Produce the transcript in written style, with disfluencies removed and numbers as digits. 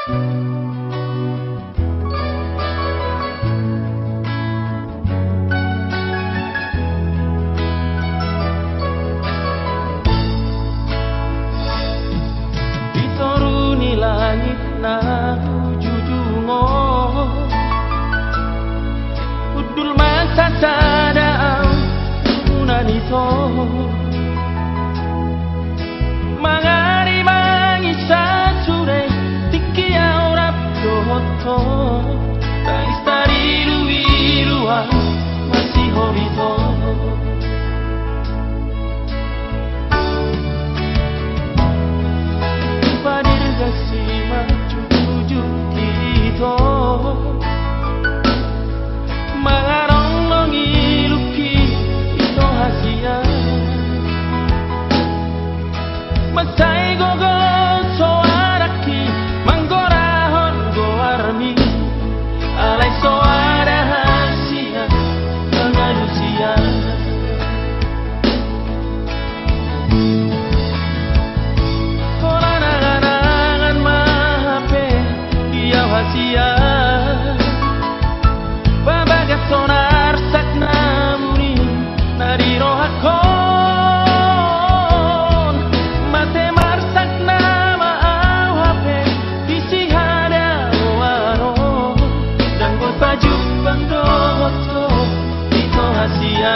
Dituruni langit na jujungo udul masa sadao unanito mangari mangisa sure tikia ora doto tangis tari luirua masih horito padir kasih maju kita mangarong nongiluki ito hasia Masai gogo soaraki manggorahon goarmi alai soara hasia manusia koranangan mahape dia hasia babagas sonar sakna muni nari rohako Bando itu hasia